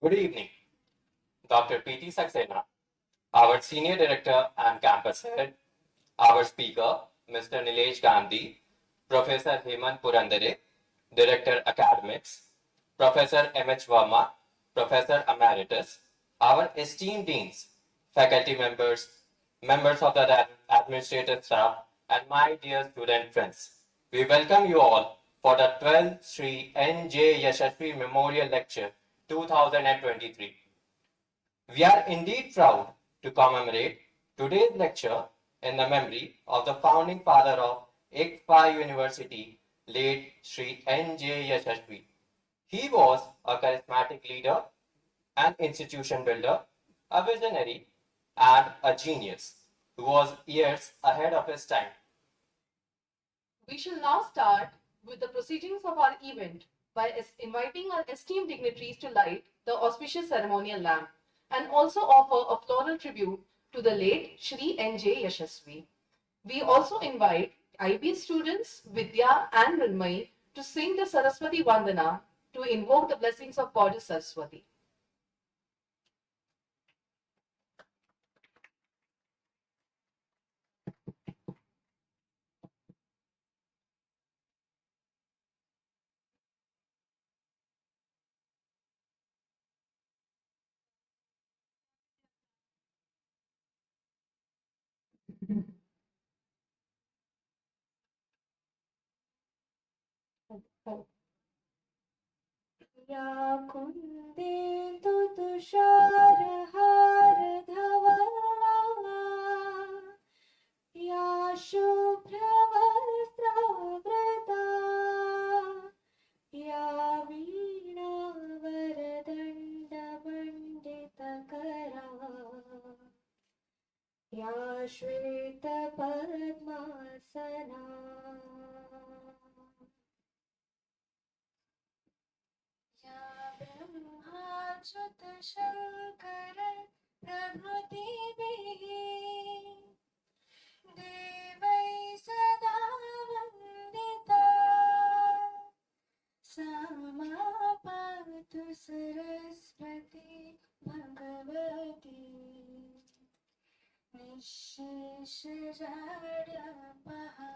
Good evening, Dr. P.T. Saxena, our Senior Director and Campus Head, our speaker, Mr. Nilesh Gandhi, Professor Hemant Purandare, Director Academics, Professor M.H. Verma, Professor Emeritus, our esteemed deans, faculty members, members of the administrative staff, and my dear student friends. We welcome you all for the 12th Sri N.J.Yasaswy Memorial Lecture 2023. We are indeed proud to commemorate today's lecture in the memory of the founding father of ICFA University, late Sri N.J. Yasaswy. He was a charismatic leader, an institution builder, a visionary, and a genius who was years ahead of his time. We shall now start with the proceedings of our event by inviting our esteemed dignitaries to light the auspicious ceremonial lamp and also offer a floral tribute to the late Shri N.J. Yasaswy. We also invite IB students Vidya and Mrinmay to sing the Saraswati Vandana to invoke the blessings of Goddess Saraswati. या कुन्देन्दु तुषारहार धवला या शुभ्रवस्त्रावृता या वीणावरदण्डमण्डितकरा या श्वेतपद्मासना या ब्रह्माच्युत शङ्कर प्रभृतिभिः देवै सदा वन्दिता सा मा पातु सरस्वती भगवती निःशेषजाड्यपहा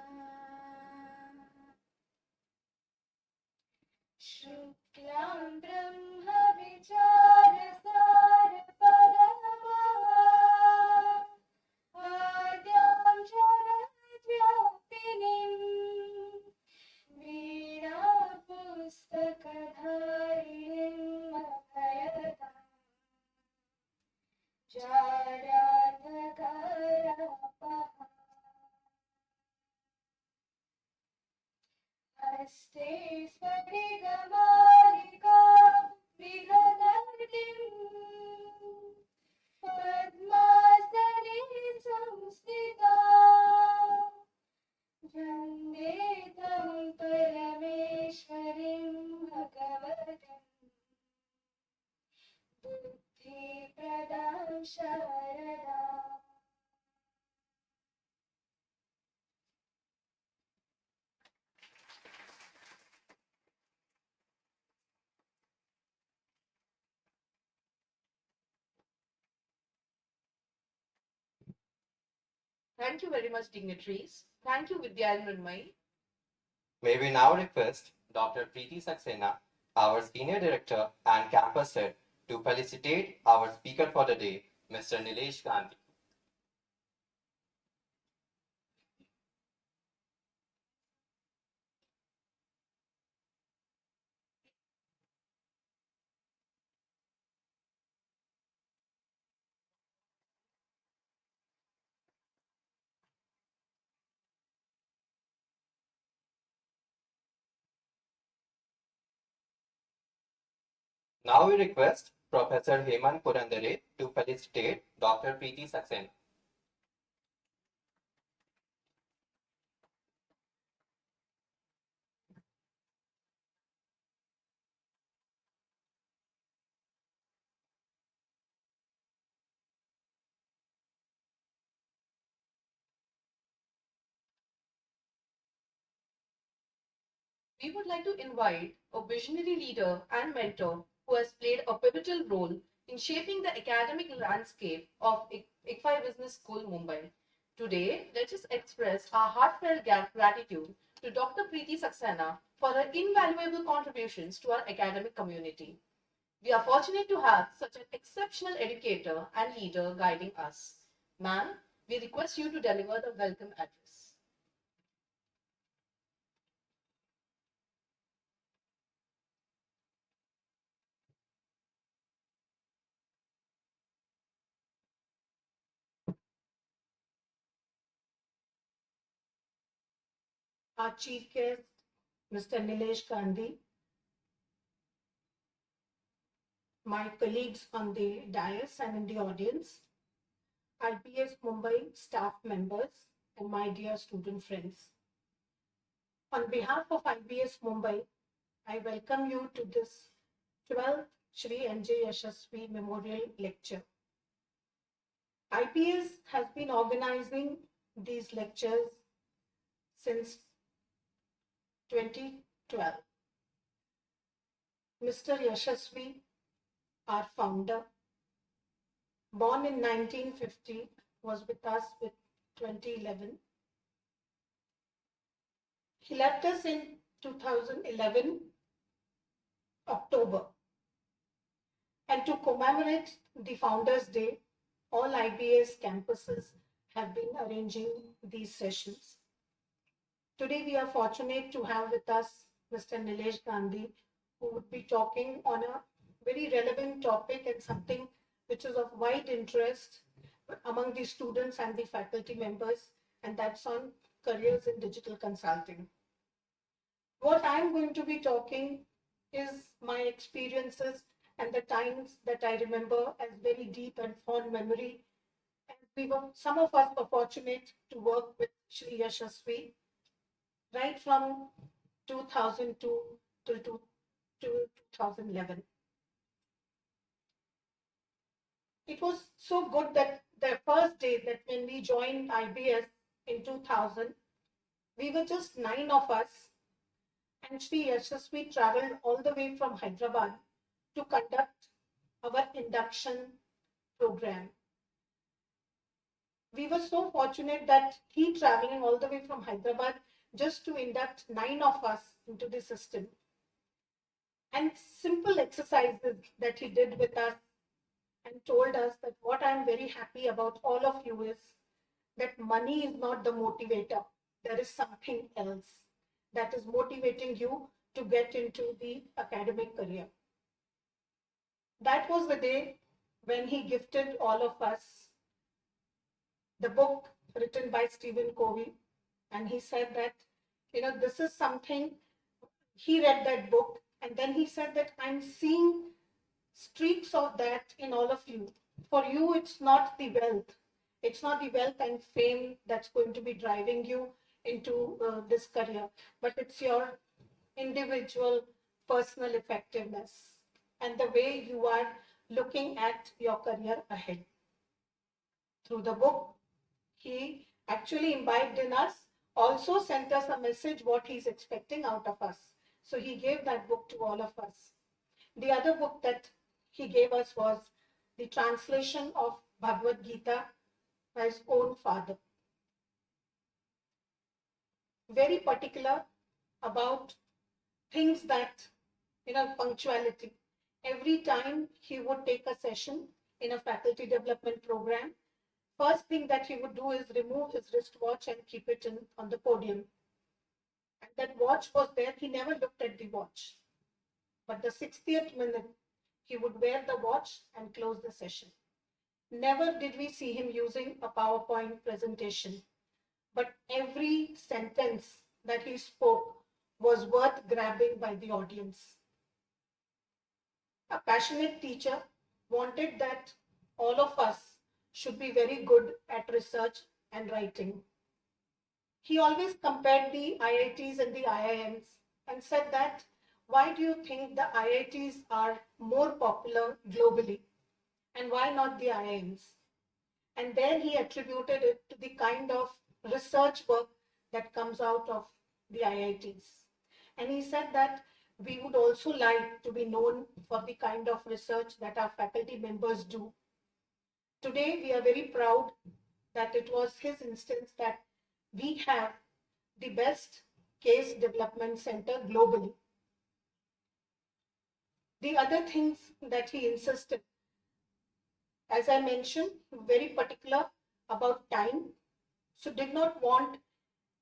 शुक्लां ब्रह्मविचारसारपरमा आद्यां जगद्व्यापिनीं वीणापुस्तकधारिणीम् अभयदाम् जाड्यान्धकारपहा हस्ते स्फटिकमालिका विहदर्तिम् पद्मासने संस्थिता वन्दे तं परमेश्वरीं भगवतीं बुद्धिप्रदां शारदाम् Thank you very much, dignitaries. Thank you, Vidya and Mrinmay. May we now request Dr. Preeti Saxena, our Senior Director and Campus Head, to felicitate our speaker for the day, Mr. Nilesh Gandhi. Now we request Professor Hemant Purandare to felicitate Dr. Preeti Saxena. We would like to invite a visionary leader and mentor, who has played a pivotal role in shaping the academic landscape of ICFI Business School, Mumbai. Today, let us express our heartfelt gratitude to Dr. Preeti Saxena for her invaluable contributions to our academic community. We are fortunate to have such an exceptional educator and leader guiding us. Ma'am, we request you to deliver the welcome address. Our chief guest, Mr. Nilesh Gandhi, my colleagues on the dais and in the audience, IPS Mumbai staff members, and my dear student friends. On behalf of IBS Mumbai, I welcome you to this 12th Shri N.J.Yasaswy Memorial Lecture. IPS has been organizing these lectures since 2012. Mr. Yashaswy, our founder, born in 1950, was with us with 2011. He left us in 2011, October. And to commemorate the Founders' Day, all IBS campuses have been arranging these sessions. Today, we are fortunate to have with us Mr. Nilesh Gandhi, who would be talking on a very relevant topic and something which is of wide interest among the students and the faculty members, and that's on careers in digital consulting. What I'm going to be talking is my experiences and the times that I remember as very deep and fond memory. And some of us were fortunate to work with Shri Yashaswy right from 2002 to 2011. It was so good that the first day that when we joined IBS in 2000, we were just 9 of us, and Shri Yashaswy traveled all the way from Hyderabad to conduct our induction program. We were so fortunate that he traveling all the way from Hyderabad just to induct 9 of us into the system. And simple exercises that he did with us and told us that what I'm very happy about all of you is that money is not the motivator. There is something else that is motivating you to get into the academic career. That was the day when he gifted all of us the book written by Stephen Covey. And he said that, this is something, he read that book and then he said that I'm seeing streaks of that in all of you. For you, it's not the wealth. It's not the wealth and fame that's going to be driving you into this career, but it's your individual personal effectiveness and the way you are looking at your career ahead. Through the book, he actually imbibed in us, also sent us a message what he's expecting out of us. So he gave that book to all of us. The other book that he gave us was the translation of Bhagavad Gita by his own father. Very particular about things that, punctuality. Every time he would take a session in a faculty development program, first thing that he would do is remove his wristwatch and keep it on the podium. And that watch was there, he never looked at the watch. But the 60th minute, he would wear the watch and close the session. Never did we see him using a PowerPoint presentation, but every sentence that he spoke was worth grabbing by the audience. A passionate teacher wanted that all of us should be very good at research and writing. He always compared the IITs and the IIMs and said that, why do you think the IITs are more popular globally? And why not the IIMs? And there he attributed it to the kind of research work that comes out of the IITs. And he said that we would also like to be known for the kind of research that our faculty members do. Today, we are very proud that it was his instance that we have the best case development center globally. The other things that he insisted, as I mentioned, very particular about time, so did not want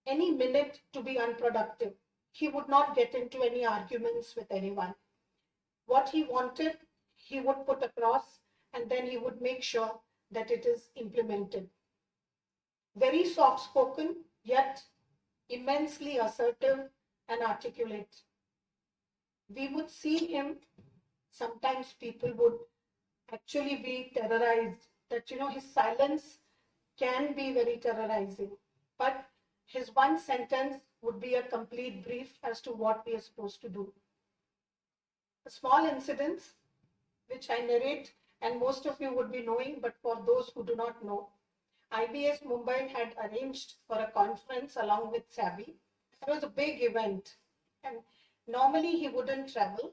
any minute to be unproductive. He would not get into any arguments with anyone. What he wanted, he would put across, and then he would make sure that it is implemented. Very soft spoken, yet immensely assertive and articulate. We would see him, sometimes people would actually be terrorized that, his silence can be very terrorizing. But his one sentence would be a complete brief as to what we are supposed to do. A small incident which I narrate, and most of you would be knowing, but for those who do not know, IBS Mumbai had arranged for a conference along with SABI. It was a big event, and normally he wouldn't travel,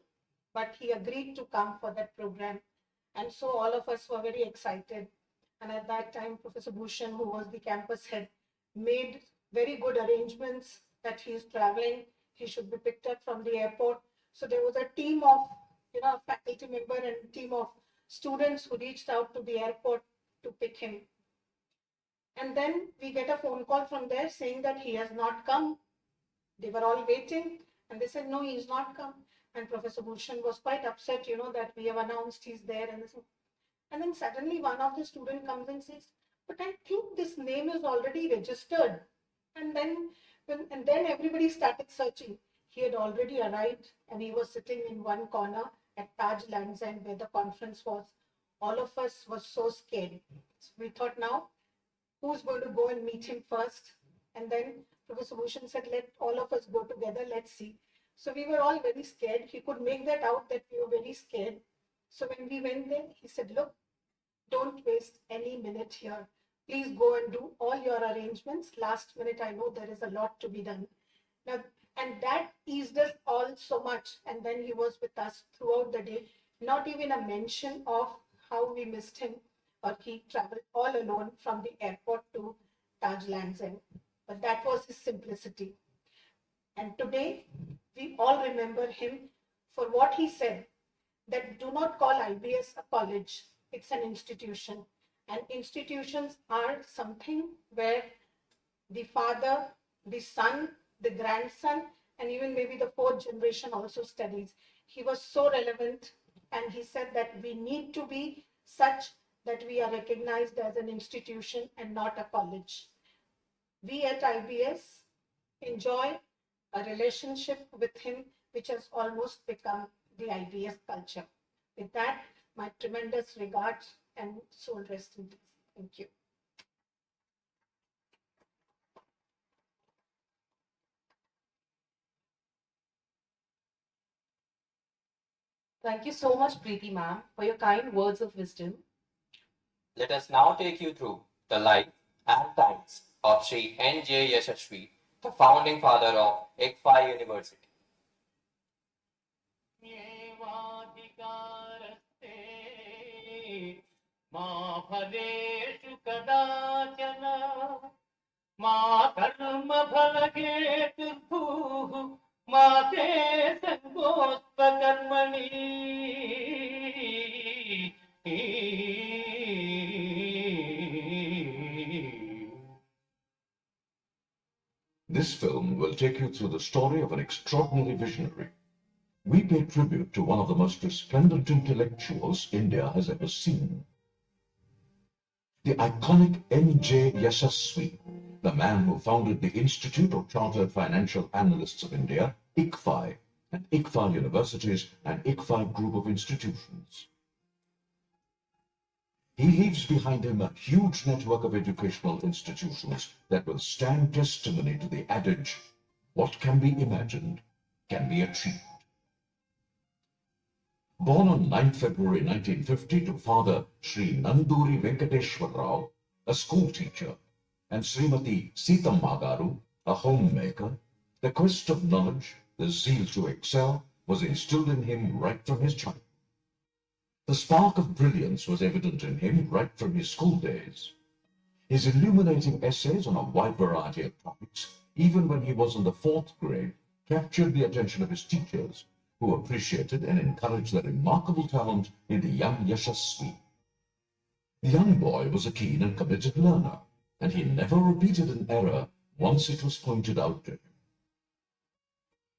but he agreed to come for that program. And so all of us were very excited. And at that time, Professor Bhushan, who was the campus head, made very good arrangements that he is traveling. He should be picked up from the airport. So there was a team of, a faculty member and a team of students who reached out to the airport to pick him. And then we get a phone call from there saying that he has not come. They were all waiting, and they said, no, he's not come. And Professor Bhushan was quite upset, that we have announced he's there. And then suddenly one of the students comes and says, but I think this name is already registered. And then everybody started searching. He had already arrived, and he was sitting in one corner at Taj Lands End where the conference was. All of us were so scared. So we thought, now who's going to go and meet him first? And then Professor Bhushan said, let all of us go together, let's see. So we were all very scared. He could make that out that we were very scared. So when we went there, he said, look, don't waste any minute here. Please go and do all your arrangements. Last minute, I know there is a lot to be done. Now, and that eased us all so much. And then he was with us throughout the day. Not even a mention of how we missed him, or he traveled all alone from the airport to Taj Lands End. But that was his simplicity. And today, we all remember him for what he said, that do not call IBS a college, it's an institution. And institutions are something where the father, the son, the grandson, and even maybe the fourth generation also studies. He was so relevant, and he said that we need to be such that we are recognized as an institution and not a college. We at IBS enjoy a relationship with him which has almost become the IBS culture. With that, my tremendous regards and soul rest in peace. Thank you. Thank you so much, Preeti ma'am, for your kind words of wisdom. Let us now take you through the life and times of Sri N.J.Yasaswy, the founding father of ICFI University. मा फलेषु कदाचन मा कर्म फलहेतुर्भूः मा ते संगोऽस्त्वकर्मणि This film will take you through the story of an extraordinary visionary. We pay tribute to one of the most resplendent intellectuals India has ever seen. The iconic N.J.Yasaswy, the man who founded the Institute of Chartered Financial Analysts of India, ICFI, and ICFI Universities and ICFI Group of Institutions. He leaves behind him a huge network of educational institutions that will stand testimony to the adage, what can be imagined can be achieved. Born on 9 February 1950 to Father Sri Nanduri Venkateshwar Rao, a school teacher, and Srimati Sitammagaru, a homemaker, the quest of knowledge, the zeal to excel, was instilled in him right from his childhood. The spark of brilliance was evident in him right from his school days. His illuminating essays on a wide variety of topics, even when he was in the 4th grade, captured the attention of his teachers, who appreciated and encouraged the remarkable talent in the young Yasaswy. The young boy was a keen and committed learner, and he never repeated an error once it was pointed out to him.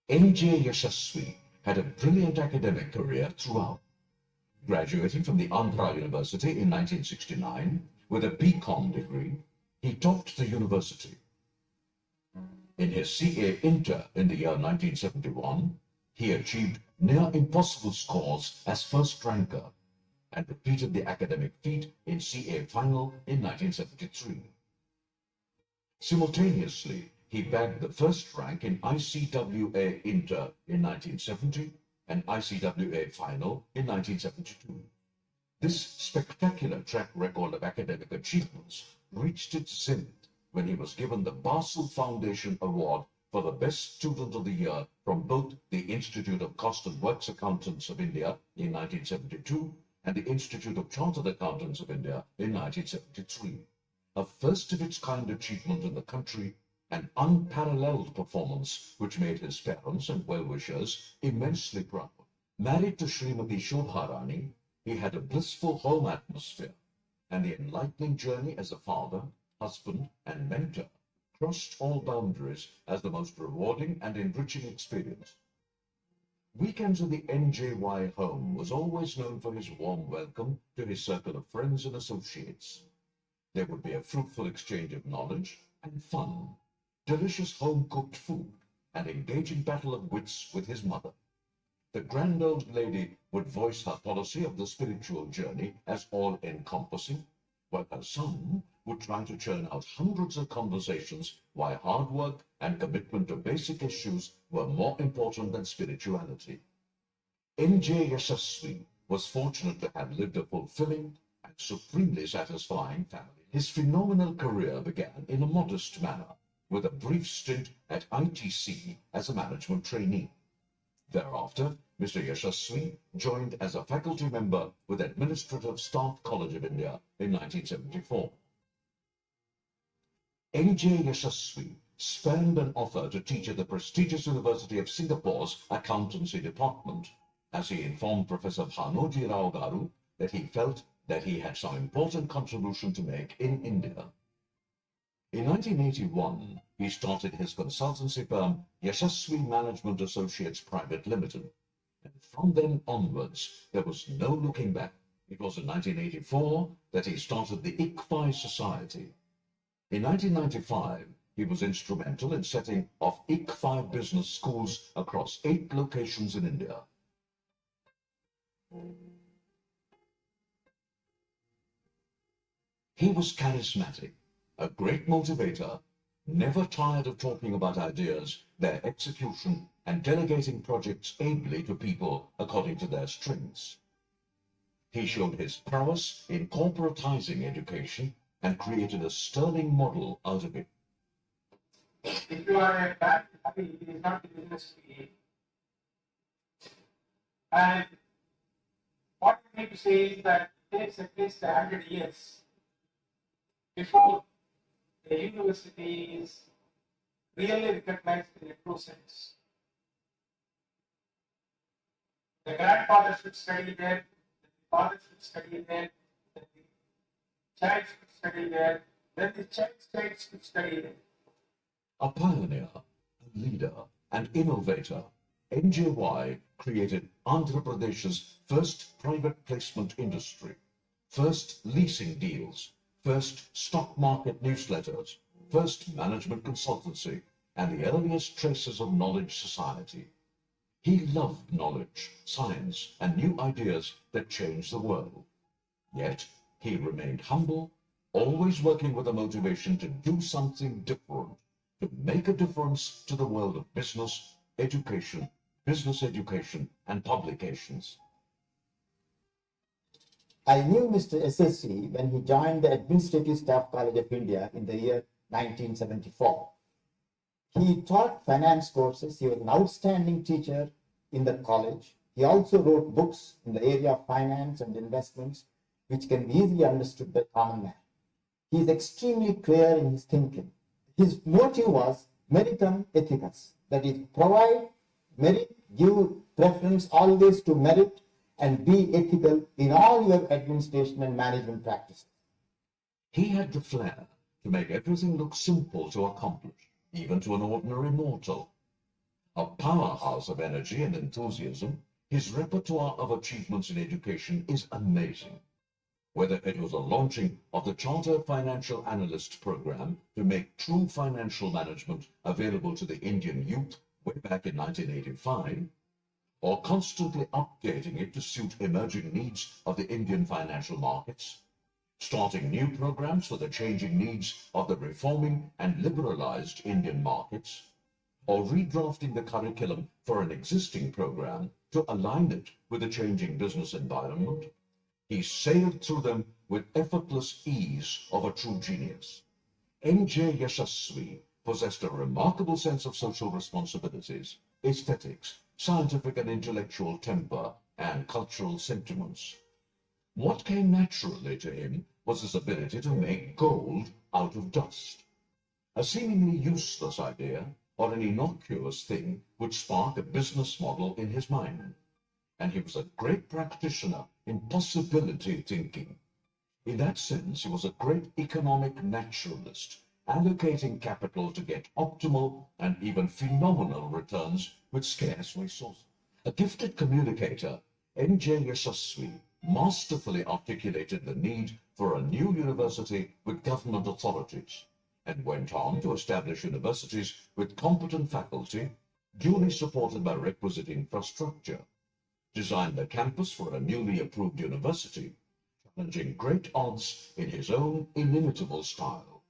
N.J.Yasaswy had a brilliant academic career throughout. Graduating from the Andhra University in 1969 with a B.Com degree, he topped the university. In his CA Inter in the year 1971, he achieved near impossible scores as first ranker and repeated the academic feat in CA Final in 1973. Simultaneously, he bagged the first rank in ICWA Inter in 1970 and ICWA Final in 1972. This spectacular track record of academic achievements reached its zenith when he was given the Basel Foundation Award for the Best Student of the Year from both the Institute of Cost and Works Accountants of India in 1972 and the Institute of Chartered Accountants of India in 1973. A first-of-its-kind achievement in the country, an unparalleled performance which made his parents and well-wishers immensely proud. Married to Srimati Shobharani, he had a blissful home atmosphere, and the enlightening journey as a father, husband, and mentor crossed all boundaries as the most rewarding and enriching experience. Weekends in the NJY home was always known for his warm welcome to his circle of friends and associates. There would be a fruitful exchange of knowledge and fun, delicious home-cooked food, and engaging battle of wits with his mother. The grand old lady would voice her policy of the spiritual journey as all-encompassing, while her son would try to churn out hundreds of conversations why hard work and commitment to basic issues were more important than spirituality. N.J.Yasaswy was fortunate to have lived a fulfilling and supremely satisfying family. His phenomenal career began in a modest manner, with a brief stint at ITC as a management trainee. Thereafter, Mr. Yasaswy joined as a faculty member with Administrative Staff College of India in 1974. N.J.Yasaswy spurned an offer to teach at the prestigious University of Singapore's accountancy department, as he informed Professor Bhanoji Rao Garu that he felt that he had some important contribution to make in India. In 1981, he started his consultancy firm, Yasaswy Management Associates Private Limited. And from then onwards, there was no looking back. It was in 1984 that he started the ICFI Society. In 1995, he was instrumental in setting off ICFI business schools across 8 locations in India. He was charismatic, a great motivator, never tired of talking about ideas, their execution, and delegating projects ably to people according to their strengths. He showed his prowess in corporatizing education and created a sterling model out of it. If you are a bad habit, it is not the business to be. And what we need to say is that it takes at least 100 years before the university is really recognized in a true sense. The grandfather should study there, the father should study there, the child should study there, then the child's child should study there. A pioneer, a leader, and innovator, NJY created Andhra Pradesh's first private placement industry, first leasing deals, first stock market newsletters, first management consultancy, and the earliest traces of knowledge society. He loved knowledge, science, and new ideas that changed the world. Yet, he remained humble, always working with a motivation to do something different, to make a difference to the world of business education, and publications. I knew Mr. Yasaswy when he joined the Administrative Staff College of India in the year 1974. He taught finance courses. He was an outstanding teacher in the college. He also wrote books in the area of finance and investments, which can be easily understood by common man. He is extremely clear in his thinking. His motive was meritum ethicus, that is, provide merit, give preference always to merit, and be ethical in all your administration and management practices. He had the flair to make everything look simple to accomplish, even to an ordinary mortal. A powerhouse of energy and enthusiasm, his repertoire of achievements in education is amazing. Whether it was a launching of the Chartered Financial Analyst program to make true financial management available to the Indian youth way back in 1985, or constantly updating it to suit emerging needs of the Indian financial markets, starting new programs for the changing needs of the reforming and liberalized Indian markets, or redrafting the curriculum for an existing program to align it with the changing business environment, he sailed through them with effortless ease of a true genius. N.J.Yasaswy possessed a remarkable sense of social responsibilities, aesthetics, scientific and intellectual temper, and cultural sentiments. What came naturally to him was his ability to make gold out of dust. A seemingly useless idea or an innocuous thing would spark a business model in his mind. And he was a great practitioner in possibility thinking. In that sense, he was a great economic naturalist, allocating capital to get optimal and even phenomenal returns with scarce resources. A gifted communicator, N.J.Yasaswy masterfully articulated the need for a new university with government authorities, and went on to establish universities with competent faculty, duly supported by requisite infrastructure, designed the campus for a newly approved university, challenging great odds in his own inimitable style.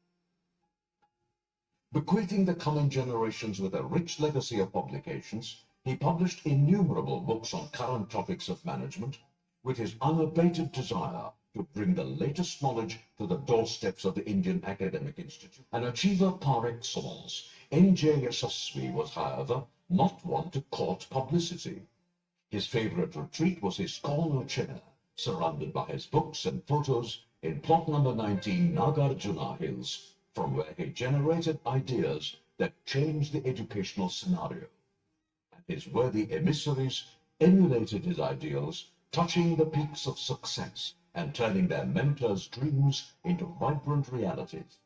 Bequeathing the coming generations with a rich legacy of publications, he published innumerable books on current topics of management, with his unabated desire to bring the latest knowledge to the doorsteps of the Indian Academic Institute. An achiever par excellence, N.J.Yasaswy was, however, not one to court publicity. His favorite retreat was his corner chair, surrounded by his books and photos in plot number 19 Nagarjuna Hills, from where he generated ideas that changed the educational scenario. And his worthy emissaries emulated his ideals, touching the peaks of success and turning their mentors' dreams into vibrant realities.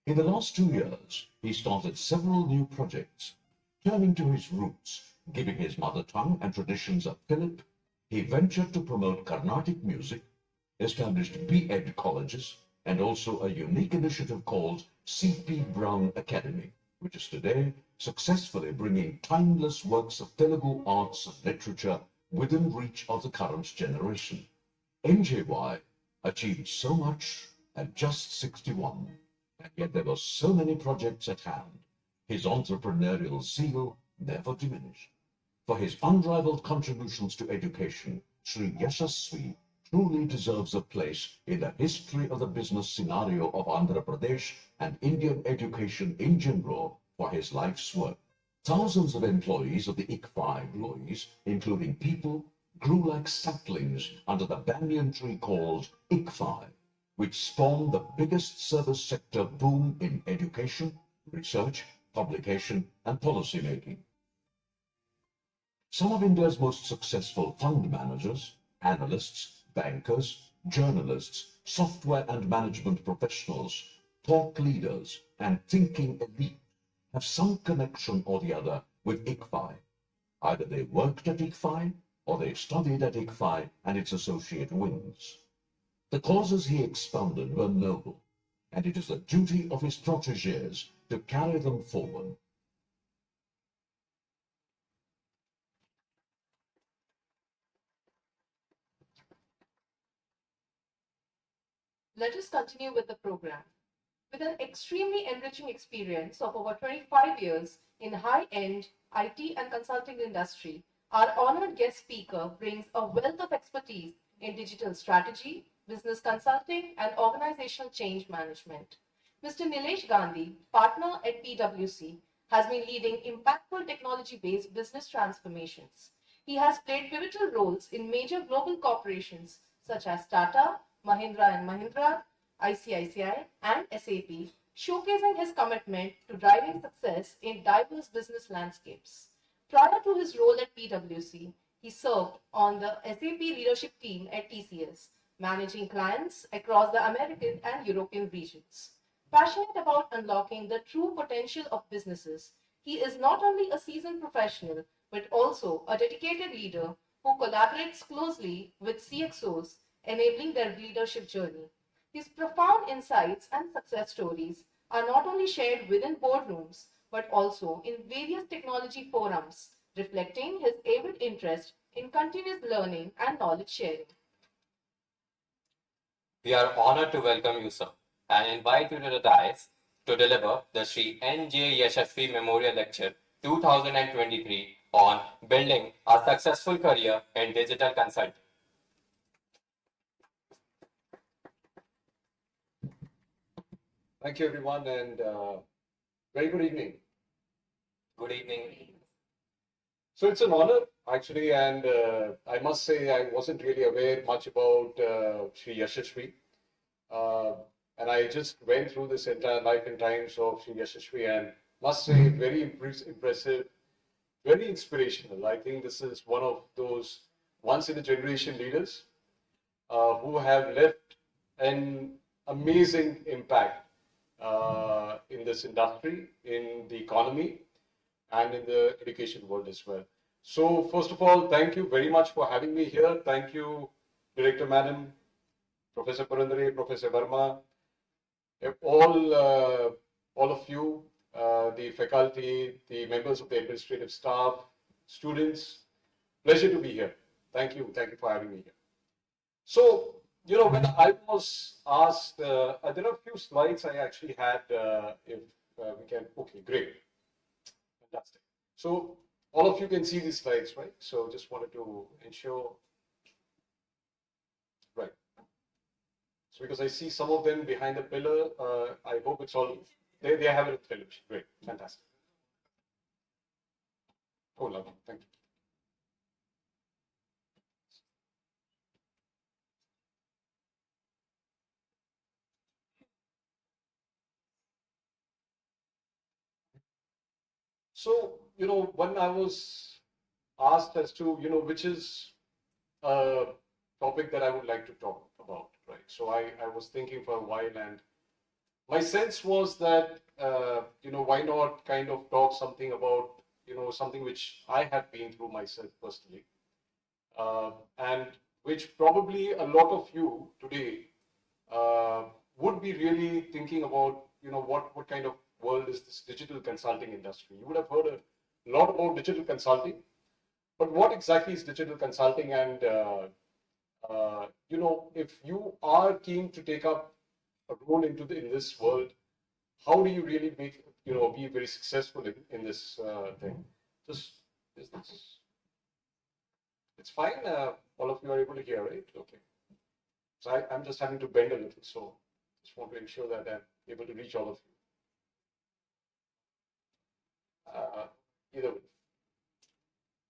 In the last 2 years, he started several new projects. Turning to his roots, giving his mother tongue and traditions a fillip, he ventured to promote Carnatic music, established B.Ed colleges, and also a unique initiative called C.P. Brown Academy, which is today successfully bringing timeless works of Telugu arts and literature within reach of the current generation. NJY achieved so much at just 61, and yet there were so many projects at hand. His entrepreneurial zeal never diminished. For his unrivaled contributions to education, Sri Yasaswy truly deserves a place in the history of the business scenario of Andhra Pradesh and Indian education in general for his life's work. Thousands of employees of the ICFI, including people, grew like saplings under the banyan tree called ICFI, which spawned the biggest service sector boom in education, research, publication, and policy making. Some of India's most successful fund managers, analysts, bankers, journalists, software and management professionals, thought leaders, and thinking elite have some connection or the other with ICFI. Either they worked at ICFI or they studied at ICFI and its associate wings. The causes he expounded were noble, and it is the duty of his protégés to carry them forward. Let us continue with the program. With an extremely enriching experience of over 25 years in high-end IT and consulting industry, our honored guest speaker brings a wealth of expertise in digital strategy, business consulting, and organizational change management. Mr. Nilesh Gandhi, partner at PwC, has been leading impactful technology-based business transformations. He has played pivotal roles in major global corporations such as Tata, Mahindra and Mahindra, ICICI, and SAP, showcasing his commitment to driving success in diverse business landscapes. Prior to his role at PwC, he served on the SAP leadership team at TCS, managing clients across the American and European regions. Passionate about unlocking the true potential of businesses, he is not only a seasoned professional but also a dedicated leader who collaborates closely with CXOs, enabling their leadership journey. His profound insights and success stories are not only shared within boardrooms but also in various technology forums, reflecting his avid interest in continuous learning and knowledge sharing. We are honored to welcome you, sir, and invite you to the dais to deliver the Sri N.J.Yasaswy Memorial Lecture 2023 on building a successful career in digital consulting. Thank you, everyone, and very good evening. Good evening. So it's an honor, actually, and I must say I wasn't really aware much about Sri Yashaswi. And I just went through this entire life and times of Sri Yashaswi and must say very impressive, very inspirational. I think this is one of those once in a generation leaders who have left an amazing impact in this industry, in the economy, and in the education world as well. So first of all, thank you very much for having me here. Thank you, Director Madam, Professor Purandare, Professor Verma, all of you, the faculty, the members of the administrative staff, students. Pleasure to be here. Thank you for having me here. So, when I was asked, there are a few slides I actually had, if we can, okay, great, fantastic. So, all of you can see these slides, right? So, just wanted to ensure, right. So, because I see some of them behind the pillar, I hope it's all, they have it in television, great, fantastic. Oh, lovely, thank you. So, when I was asked as to, which is a topic that I would like to talk about, right? So I was thinking for a while, and my sense was that, why not kind of talk something about, something which I have been through myself personally, and which probably a lot of you today would be really thinking about, what kind of world is this digital consulting industry? You would have heard a lot about digital consulting, but what exactly is digital consulting? And if you are keen to take up a role in this world, how do you really be very successful in this thing? It's fine. All of you are able to hear, right? Okay. So I'm just having to bend a little, so just want to ensure that I'm able to reach all of you. Either way.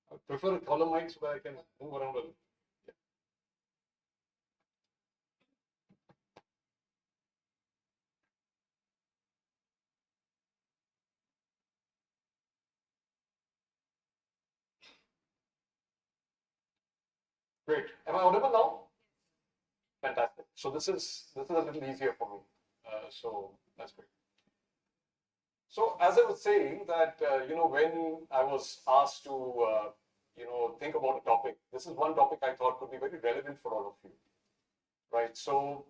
I prefer a column mic so that I can move around a little. Yeah. Great. Am I audible now? Fantastic. So this is a little easier for me. So that's great. So as I was saying that, when I was asked to, think about a topic, this is one topic I thought could be very relevant for all of you, right? So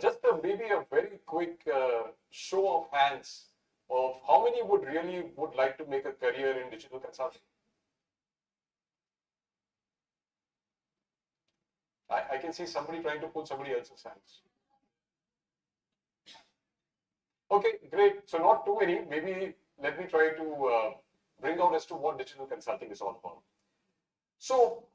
just maybe a very quick show of hands of how many would like to make a career in digital consulting. I can see somebody trying to pull somebody else's hands. Okay, great. So not too many. Maybe let me try to bring out as to what digital consulting is all about. So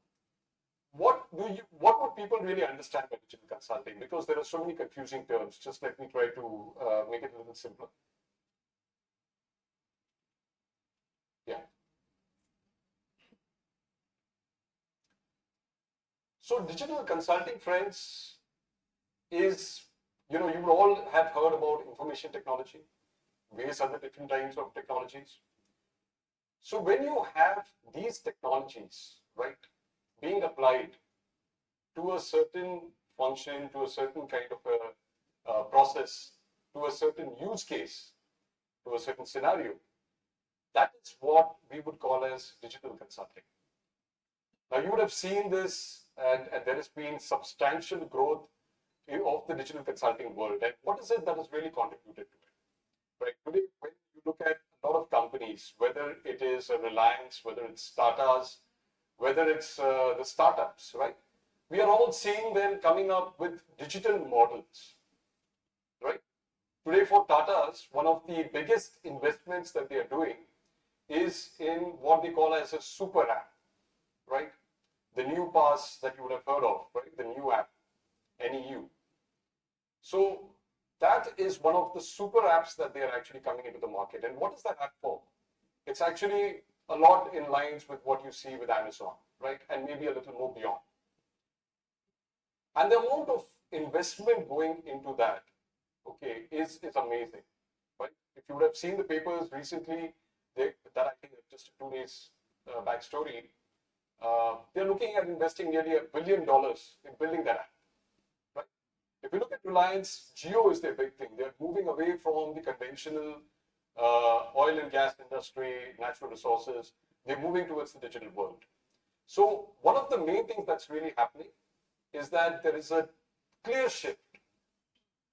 what would people really understand by digital consulting? Because there are so many confusing terms. Just let me try to make it a little simpler. So digital consulting, friends, is, you would all have heard about information technology, various other different kinds of technologies. So when you have these technologies, right, being applied to a certain function, to a certain kind of a process, to a certain use case, to a certain scenario, that is what we would call as digital consulting. Now, you would have seen this, and there has been substantial growth of the digital consulting world. And what is it that has really contributed to it? Right? Today, when you look at a lot of companies, whether it is a Reliance, whether it's Tata's, whether it's the startups, right? We are all seeing them coming up with digital models, right? Today, for Tata's, one of the biggest investments that they are doing is in what they call as a super app, right? The new pass that you would have heard of, right? The new app, NEU. So that is one of the super apps that they are actually coming into the market. And what is that app for? It's actually a lot in lines with what you see with Amazon, right? And maybe a little more beyond. And the amount of investment going into that, okay, is amazing, right? If you would have seen the papers recently, that I think just 2 days backstory, they're looking at investing nearly $1 billion in building that app, right? If you look at Reliance, Geo is their big thing. They're moving away from the conventional oil and gas industry, natural resources. They're moving towards the digital world. So one of the main things that's really happening is that there is a clear shift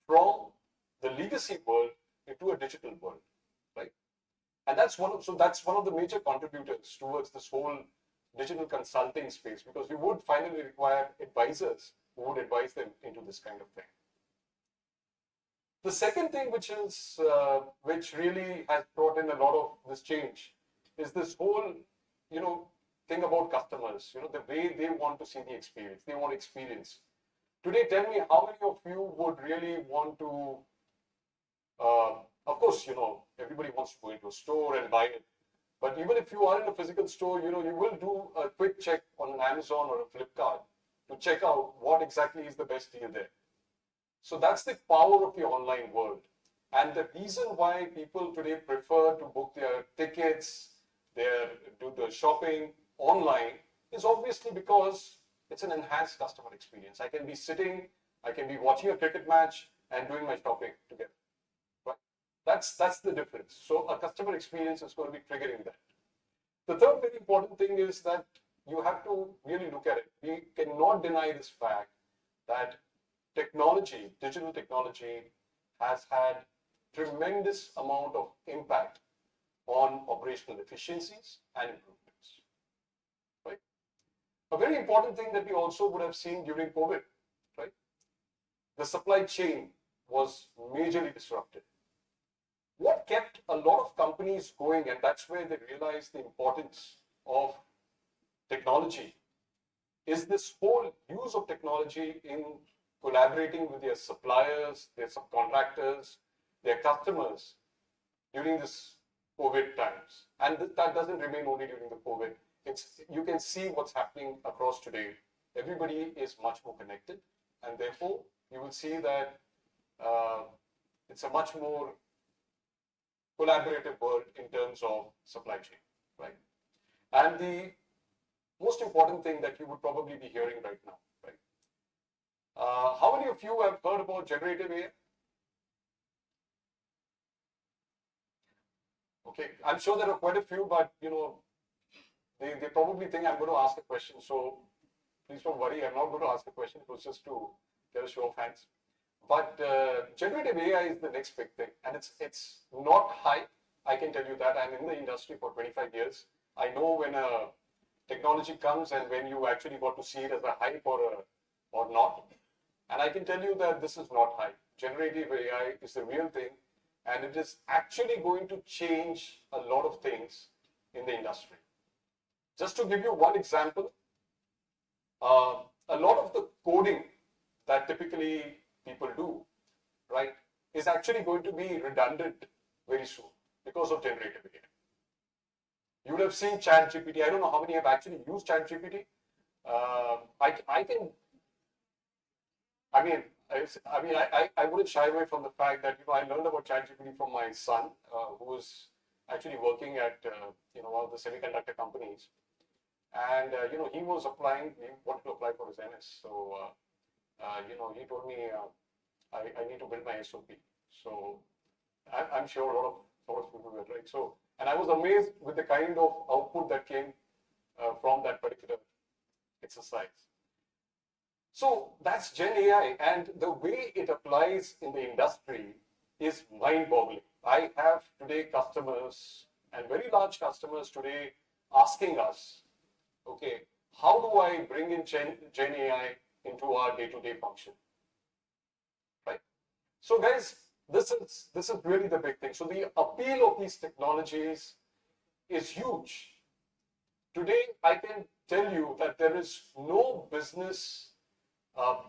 from the legacy world into a digital world, right? And that's one of the major contributors towards this whole digital consulting space, because you would finally require advisors who would advise them into this kind of thing. The second thing which really has brought in a lot of this change is this whole, thing about customers, the way they want to see the experience. They want experience. Today, tell me how many of you would really want to, of course, everybody wants to go into a store and buy it. But even if you are in a physical store, you will do a quick check on an Amazon or a Flipkart to check out what exactly is the best deal there. So that's the power of the online world. And the reason why people today prefer to book their tickets, do the shopping online is obviously because it's an enhanced customer experience. I can be sitting, I can be watching a cricket match and doing my shopping together. Right? That's the difference. So a customer experience is going to be triggering that. The third very important thing is that you have to really look at it. We cannot deny this fact that technology, digital technology, has had tremendous amount of impact on operational efficiencies and improvements. Right? A very important thing that we also would have seen during COVID, right? The supply chain was majorly disrupted. What kept a lot of companies going, and that's where they realized the importance of technology, is this whole use of technology in collaborating with their suppliers, their subcontractors, their customers during this COVID times. And that doesn't remain only during the COVID. You can see what's happening across today. Everybody is much more connected, and therefore you will see that it's a much more collaborative world in terms of supply chain, right? And the most important thing that you would probably be hearing right now, right? How many of you have heard about generative AI? Okay, I'm sure there are quite a few, but they probably think I'm going to ask a question. So please don't worry, I'm not going to ask a question. It was just to get a show of hands. But generative AI is the next big thing, and it's not hype. I can tell you that. I'm in the industry for 25 years. I know when a technology comes and when you actually got to see it as a hype or not. And I can tell you that this is not hype. Generative AI is the real thing, and it is actually going to change a lot of things in the industry. Just to give you one example, a lot of the coding that typically people do, right, is actually going to be redundant very soon because of generative AI. You would have seen ChatGPT. I don't know how many have actually used ChatGPT. I can, I mean, I wouldn't shy away from the fact that, I learned about ChatGPT from my son, who was actually working at, one of the semiconductor companies. And, he was applying, he wanted to apply for his NS. So, he told me, I need to build my SOP. So, I'm sure a lot of people were right. So, and I was amazed with the kind of output that came from that particular exercise. So that's Gen AI, and the way it applies in the industry is mind-boggling. I have today customers, and very large customers today, asking us, okay, how do I bring in Gen AI into our day-to-day function, right? So guys, this is really the big thing. So the appeal of these technologies is huge. Today, I can tell you that there is no business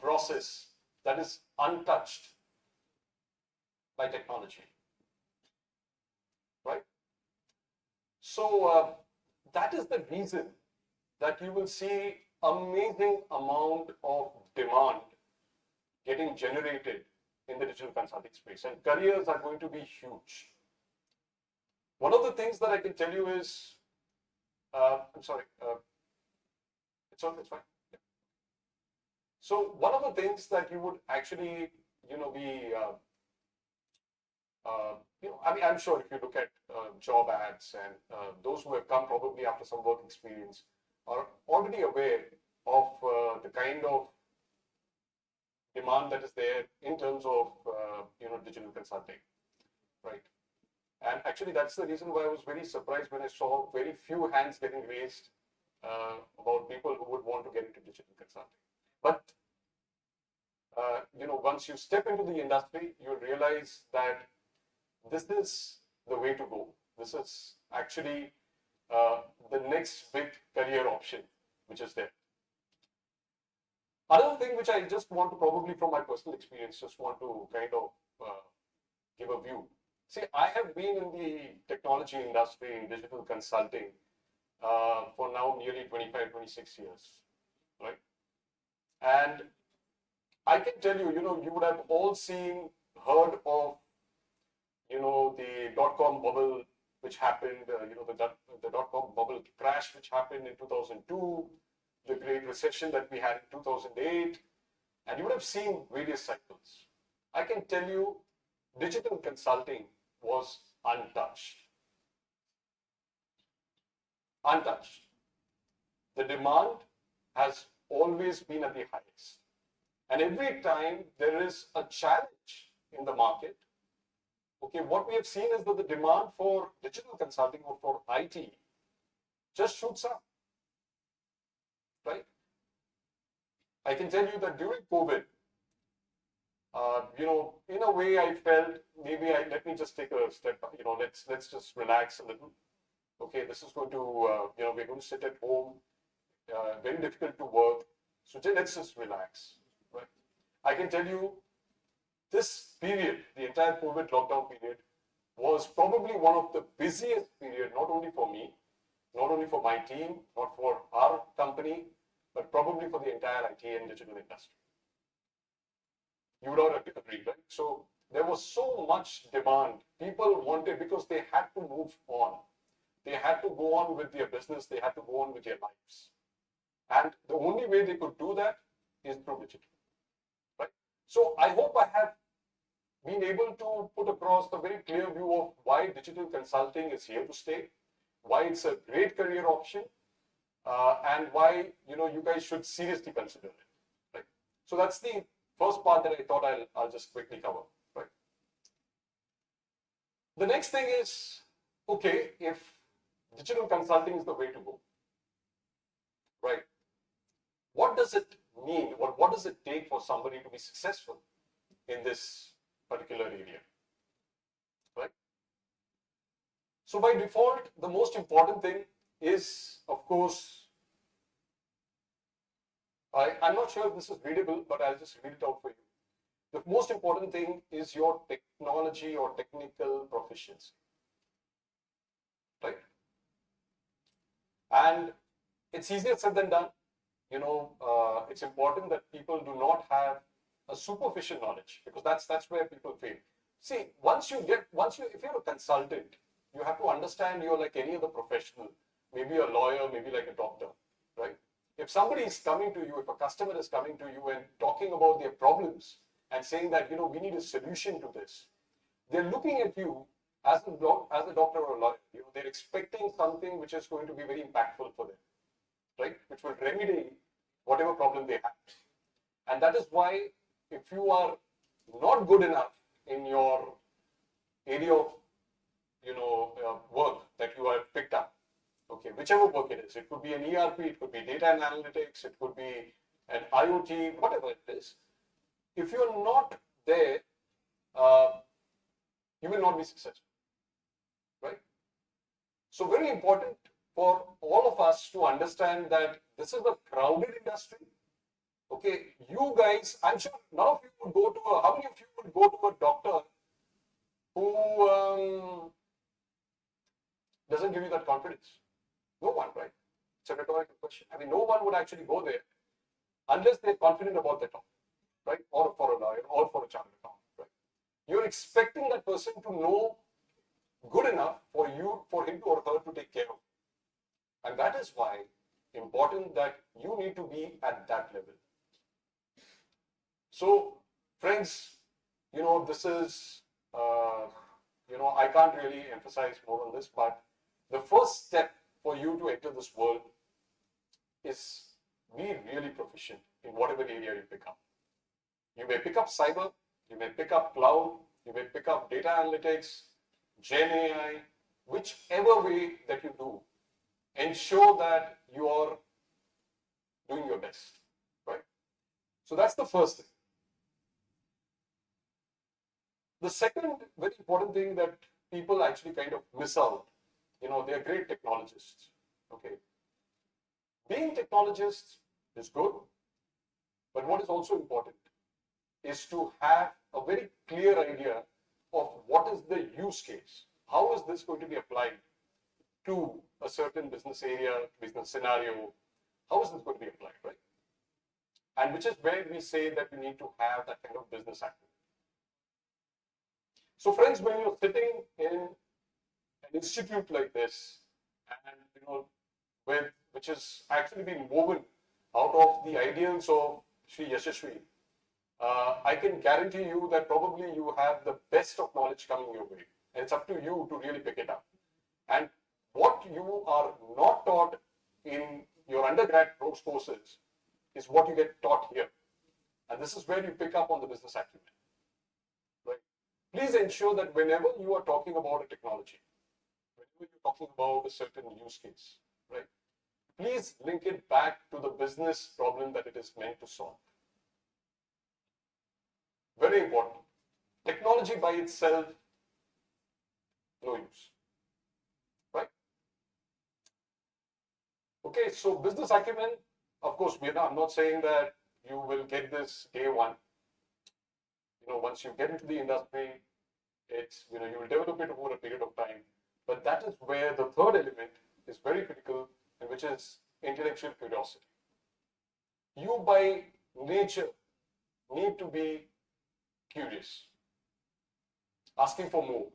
process that is untouched by technology, right? So that is the reason that you will see amazing amount of demand getting generated in the digital consulting space, and careers are going to be huge. One of the things that I can tell you is, I'm sorry, it's fine. Yeah. So one of the things that you would actually, be, I'm sure if you look at job ads and those who have come probably after some work experience are already aware of the kind of demand that is there in terms of, digital consulting, right? And actually, that's the reason why I was very surprised when I saw very few hands getting raised about people who would want to get into digital consulting. But, once you step into the industry, you'll realize that this is the way to go. This is actually the next big career option, which is there. Another thing which I just want to probably from my personal experience, just want to kind of give a view. See, I have been in the technology industry in digital consulting for now nearly 25, 26 years, right? And I can tell you, you would have all heard of, the dot-com bubble which happened, the dot-com bubble crash which happened in 2002, the Great Recession that we had in 2008, and you would have seen various cycles. I can tell you, digital consulting was untouched. Untouched. The demand has always been at the highest. And every time there is a challenge in the market, okay, what we have seen is that the demand for digital consulting or for IT just shoots up, right? I can tell you that during COVID, in a way I felt let me just take a step, let's just relax a little. Okay, this is going to, we're going to sit at home, very difficult to work. So let's just relax, right? I can tell you this period, the entire COVID lockdown period, was probably one of the busiest period, not only for me, not only for my team, not for our company, but probably for the entire IT and digital industry. You would all agree, right? So there was so much demand. People wanted, because they had to move on. They had to go on with their business. They had to go on with their lives. And the only way they could do that is through digital, right? So I hope I have been able to put across a very clear view of why digital consulting is here to stay, why it's a great career option, and why, you guys should seriously consider it, right? So that's the first part that I thought I'll just quickly cover, right? The next thing is, okay, if digital consulting is the way to go, right? What does it mean, or what does it take for somebody to be successful in this particular area, right? So by default, the most important thing is, of course, I'm not sure if this is readable, but I'll just read it out for you. The most important thing is your technology or technical proficiency, right? And it's easier said than done. it's important that people do not have a superficial knowledge, because that's where people fail. See, if you're a consultant, you have to understand you're like any other professional, maybe a lawyer, maybe like a doctor, right? If somebody is coming to you, if a customer is coming to you and talking about their problems and saying that, we need a solution to this, they're looking at you as a doctor or a lawyer. They're expecting something which is going to be very impactful for them, right? Which will remedy whatever problem they have. And that is why if you are not good enough in your area of, work that you have picked up, okay, whichever work it is, it could be an ERP, it could be data and analytics, it could be an IoT, whatever it is. If you're not there, you will not be successful, right? So very important for all of us to understand that this is a crowded industry. Okay, you guys, I'm sure none of you would go to how many of you would go to a doctor who doesn't give you that confidence? No one, right? It's a rhetorical question. I mean, no one would actually go there unless they're confident about their topic, right? Or for a lawyer, or for a chartered accountant, right? You're expecting that person to know good enough for him or her to take care of you. And that is why important that you need to be at that level. So, friends, this is, I can't really emphasize more on this, but the first step for you to enter this world is be really proficient in whatever area you pick up. You may pick up cyber, you may pick up cloud, you may pick up data analytics, Gen AI, whichever way that you do, ensure that you are doing your best, right? So that's the first thing. The second very important thing that people actually kind of miss out, they're great technologists, okay? Being technologists is good, but what is also important is to have a very clear idea of what is the use case. How is this going to be applied to a certain business area, business scenario? How is this going to be applied, right? And which is where we say that you need to have that kind of business acumen. So friends, when you're sitting in an institute like this, and which has actually been woven out of the ideals of N.J.Yasaswy, I can guarantee you that probably you have the best of knowledge coming your way. And it's up to you to really pick it up. And what you are not taught in your undergrad courses is what you get taught here. And this is where you pick up on the business acumen. Right? Please ensure that whenever you are talking about a technology, whenever you're talking about a certain use case, right? Please link it back to the business problem that it is meant to solve. Very important. Technology by itself, no use. Right? Okay, so business acumen, of course, I'm not saying that you will get this day one. Once you get into the industry, it's, you will develop it over a period of time. But that is where the third element is very critical, and which is intellectual curiosity. You by nature need to be curious, asking for more,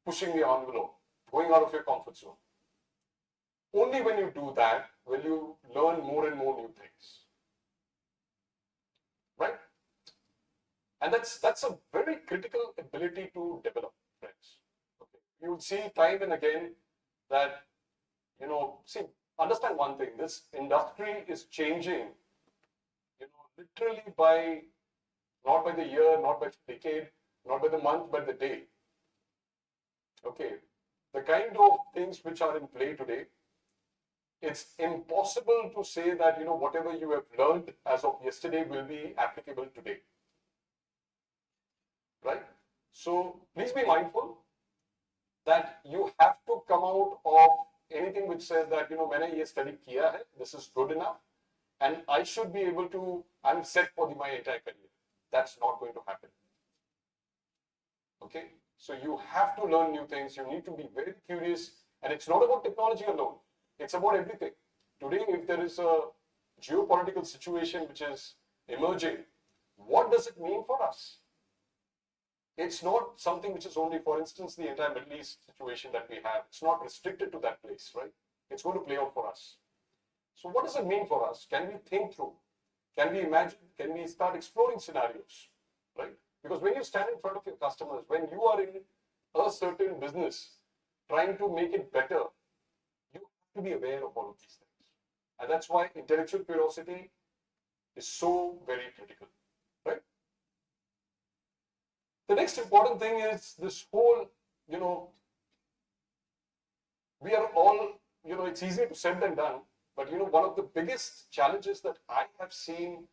pushing the envelope, going out of your comfort zone. Only when you do that will you learn more and more new things. Right? And that's a very critical ability to develop, friends. Okay. You will see time and again that, understand one thing, this industry is changing, literally not by the year, not by the decade, not by the month, but the day. Okay. The kind of things which are in play today, it's impossible to say that, whatever you have learned as of yesterday will be applicable today. Right? So please be mindful that you have to come out of anything which says that, मैंने ये study किया है, this is good enough, and I should be able to, I'm set for my entire career. That's not going to happen. Okay? So you have to learn new things. You need to be very curious, and it's not about technology alone. It's about everything. Today, if there is a geopolitical situation which is emerging, what does it mean for us? It's not something which is only, for instance, the entire Middle East situation that we have. It's not restricted to that place, right? It's going to play out for us. So what does it mean for us? Can we think through? Can we imagine? Can we start exploring scenarios, right? Because when you stand in front of your customers, when you are in a certain business, trying to make it better, you have to be aware of all of these things. And that's why intellectual curiosity is so very critical, right? The next important thing is this whole, we are all, it's easier to said than done, but one of the biggest challenges that I have seen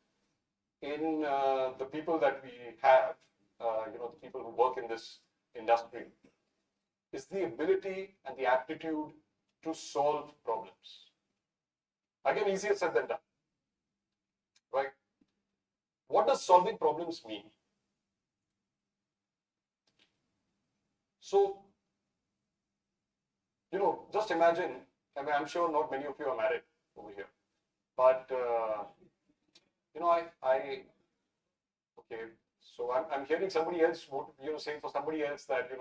in the people that we have, the people who work in this industry, is the ability and the aptitude to solve problems. Again, easier said than done, right? What does solving problems mean? So, just imagine, I'm sure not many of you are married over here, but, okay, so I'm hearing somebody else, saying for somebody else that,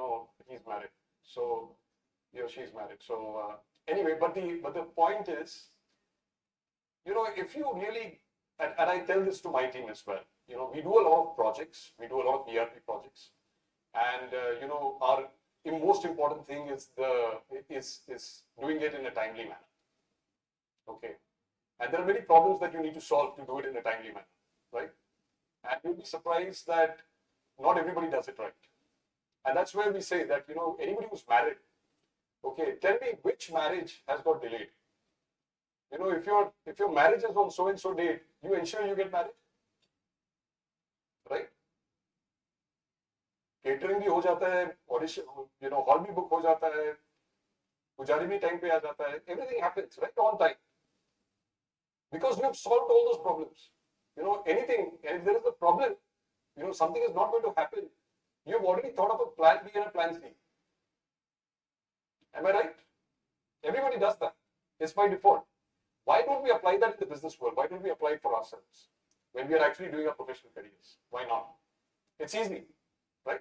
he's married. So, he or she's married. So, anyway, but the point is, if you really, and I tell this to my team as well, we do a lot of projects, we do a lot of ERP projects, and our most important thing is doing it in a timely manner. Okay, and there are many problems that you need to solve to do it in a timely manner, right? And you'll be surprised that not everybody does it right, and that's where we say that anybody who's married, okay, tell me which marriage has got delayed. If your marriage is on so and so date, you ensure you get married, right? Catering भी हो जाता है, audition, hall भी book हो जाता है, पुजारी भी time पे आ जाता है. Everything happens right on time because you have solved all those problems. Anything, and if there is a problem, something is not going to happen. You have already thought of a plan B and a plan C. Am I right? Everybody does that. It's by default. Why don't we apply that in the business world? Why don't we apply it for ourselves when we are actually doing our professional careers? Why not? It's easy, right?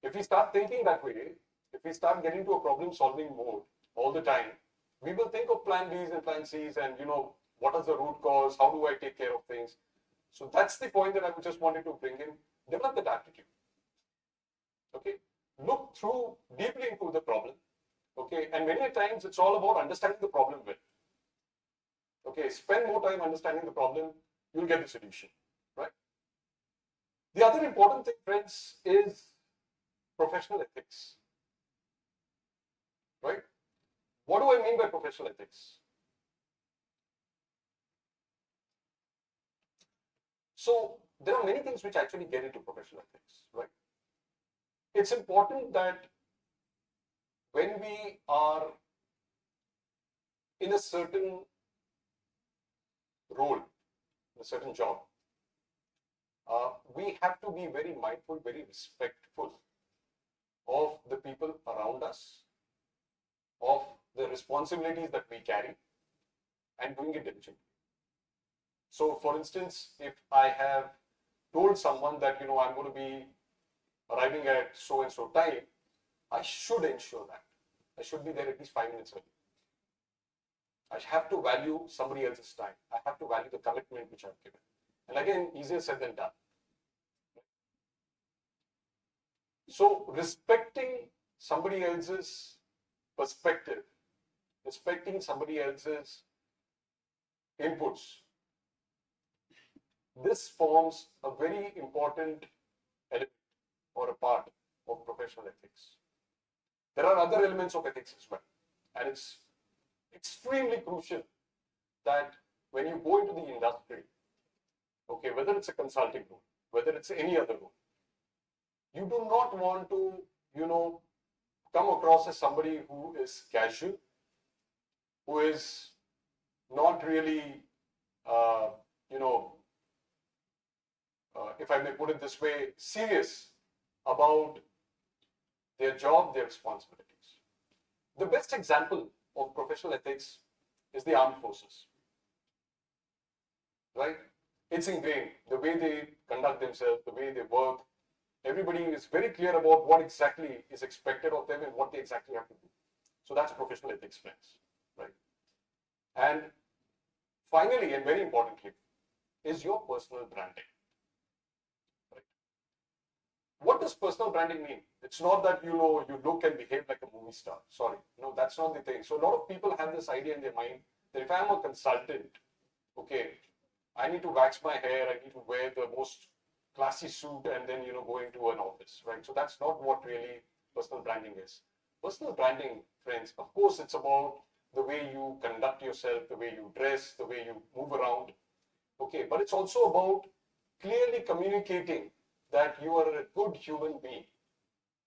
If we start thinking that way, if we start getting to a problem-solving mode all the time, we will think of plan Bs and plan Cs and, what is the root cause? How do I take care of things? So that's the point that I just wanted to bring in. Develop that attitude. Okay? Look through deeply into the problem. Okay? And many times it's all about understanding the problem well. Okay? Spend more time understanding the problem, you'll get the solution. Right? The other important thing, friends, is professional ethics. Right? What do I mean by professional ethics? So there are many things which actually get into professional ethics, right? It's important that when we are in a certain role, in a certain job, we have to be very mindful, very respectful of the people around us, of the responsibilities that we carry, and doing it diligently. So, for instance, if I have told someone that, I'm going to be arriving at so and so time, I should ensure that. I should be there at least 5 minutes early. I have to value somebody else's time. I have to value the commitment which I've given. And again, easier said than done. So, respecting somebody else's perspective, respecting somebody else's inputs, this forms a very important element or a part of professional ethics. There are other elements of ethics as well, and it's extremely crucial that when you go into the industry, okay, whether it's a consulting role, whether it's any other role, you do not want to, come across as somebody who is casual, who is not really, if I may put it this way, serious about their job, their responsibilities. The best example of professional ethics is the armed forces. right? It's ingrained. The way they conduct themselves, the way they work, everybody is very clear about what exactly is expected of them and what they exactly have to do. So that's professional ethics, friends, right? And finally, and very importantly, is your personal branding. Right? What does personal branding mean? It's not that you look and behave like a movie star. Sorry, no, that's not the thing. So a lot of people have this idea in their mind that if I'm a consultant, okay, I need to wax my hair, I need to wear the most classy suit, and then go into an office, right? So that's not what really personal branding is. Personal branding, friends, of course, it's about the way you conduct yourself, the way you dress, the way you move around. Okay, but it's also about clearly communicating that you are a good human being.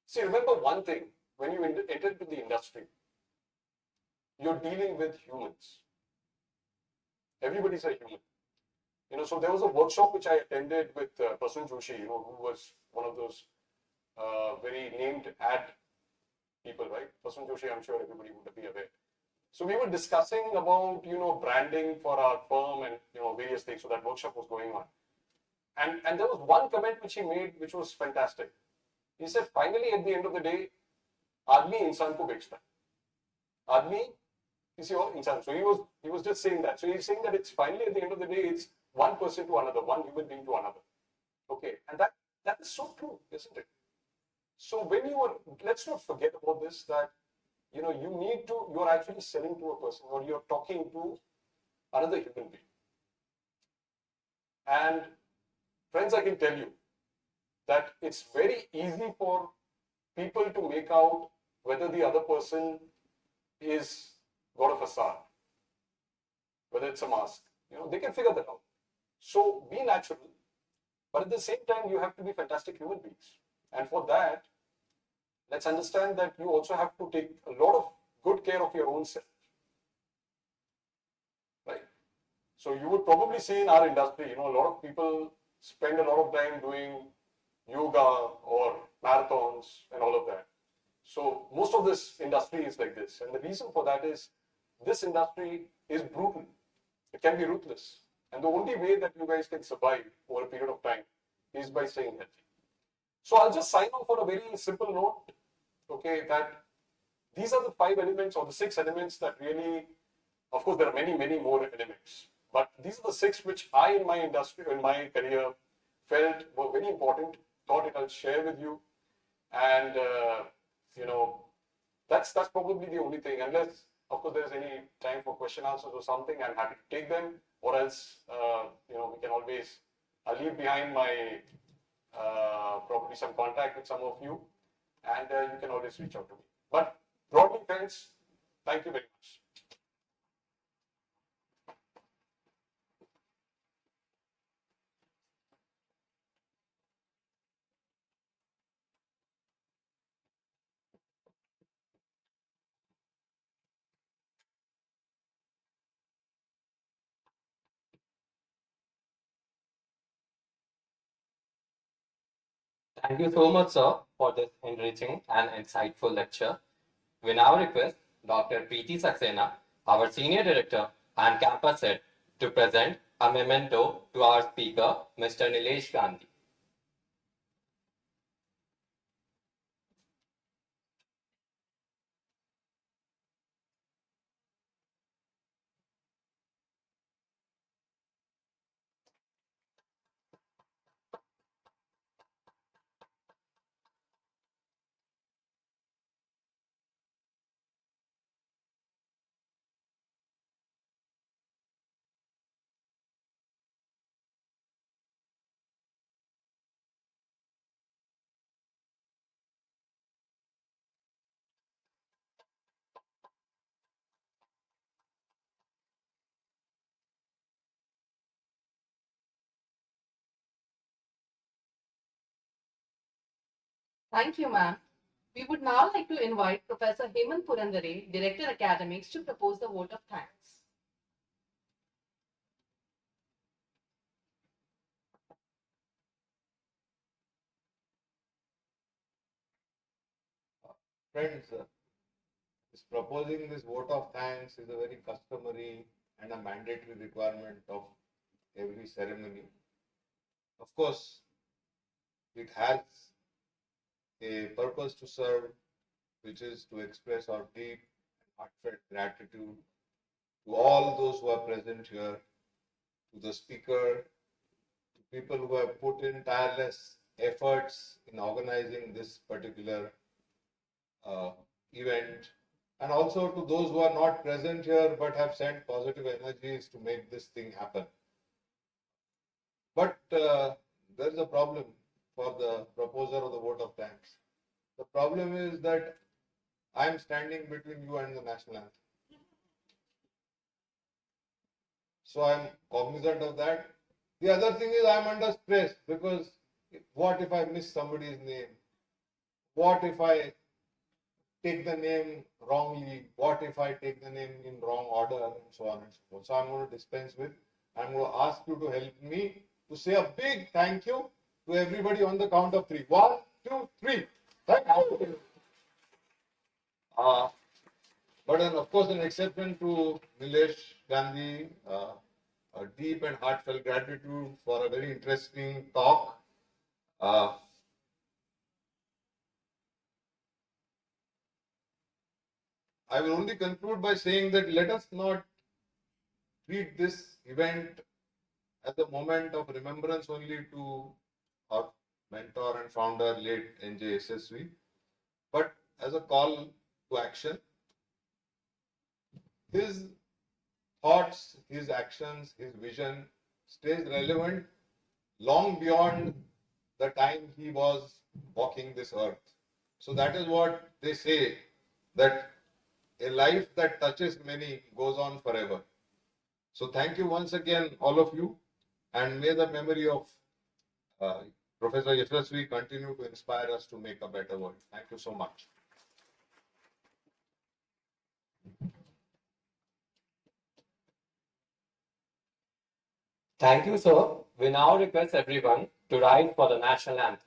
See, remember one thing, when you enter into the industry, you're dealing with humans. Everybody's a human. So there was a workshop which I attended with Prasun Joshi, who was one of those very named ad people, right? Prasun Joshi, I'm sure everybody would be aware. So we were discussing about, branding for our firm and, various things. So that workshop was going on. And there was one comment which he made, which was fantastic. He said, finally, at the end of the day, आदमी इंसान को बेचता है. आदमी किसी और इंसान. So he was just saying that. So he's saying that it's finally at the end of the day, it's one person to another, one human being to another. Okay, and that is so true, isn't it? So let's not forget about this, that you're actually selling to a person, or you're talking to another human being. And friends, I can tell you that it's very easy for people to make out whether the other person is got a facade, whether it's a mask. They can figure that out. So be natural, but at the same time, you have to be fantastic human beings. And for that, let's understand that you also have to take a lot of good care of your own self. Right? So you would probably see in our industry, a lot of people spend a lot of time doing yoga or marathons and all of that. So most of this industry is like this. And the reason for that is this industry is brutal. It can be ruthless. And the only way that you guys can survive over a period of time is by staying healthy. So I'll just sign off on a very simple note, okay, that these are the 5 elements or the 6 elements that really, of course, there are many, many more elements. But these are the 6 which I, in my industry, in my career, felt were very important, thought I'll share with you. And, that's probably the only thing. Unless, of course, there's any time for question answers or something, I'm happy to take them. Or else, we can always, I'll leave behind my, probably some contact with some of you. And you can always reach out to me. But broadly, friends, thank you very much. Thank you so much, sir, for this enriching and insightful lecture. We now request Dr. Preeti Saxena, our Senior Director and Campus Head, to present a memento to our speaker, Mr. Nilesh Gandhi. Thank you, ma'am. We would now like to invite Professor Hemant Purandare, Director Academics, to propose the vote of thanks. Friends, proposing this vote of thanks is a very customary and a mandatory requirement of every ceremony. Of course, it has a purpose to serve, which is to express our deep and heartfelt gratitude to all those who are present here, to the speaker, to people who have put in tireless efforts in organizing this particular event, and also to those who are not present here but have sent positive energies to make this thing happen. But there is a problem for the proposer of the vote of thanks. The problem is that I am standing between you and the national anthem. So I am cognizant of that. The other thing is I am under stress because what if I miss somebody's name? What if I take the name wrongly? What if I take the name in wrong order? And so on and so forth. So I'm going to dispense with. I'm going to ask you to help me to say a big thank you to everybody on the count of three. 1, 2, 3. Thank you. But then, of course, an exception to Nilesh, Gandhi, a deep and heartfelt gratitude for a very interesting talk. I will only conclude by saying that let us not treat this event as a moment of remembrance only to our mentor and founder, late N.J.Yasaswy, but as a call to action. His thoughts, his actions, his vision stays relevant long beyond the time he was walking this earth. So that is what they say, that a life that touches many goes on forever. So thank you once again, all of you, and may the memory of Professor Yasaswy continue to inspire us to make a better world. Thank you so much. Thank you, sir. We now request everyone to rise for the national anthem.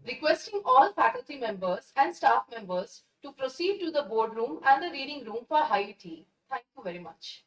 Requesting all faculty members and staff members to proceed to the boardroom and the reading room for high tea. Thank you very much.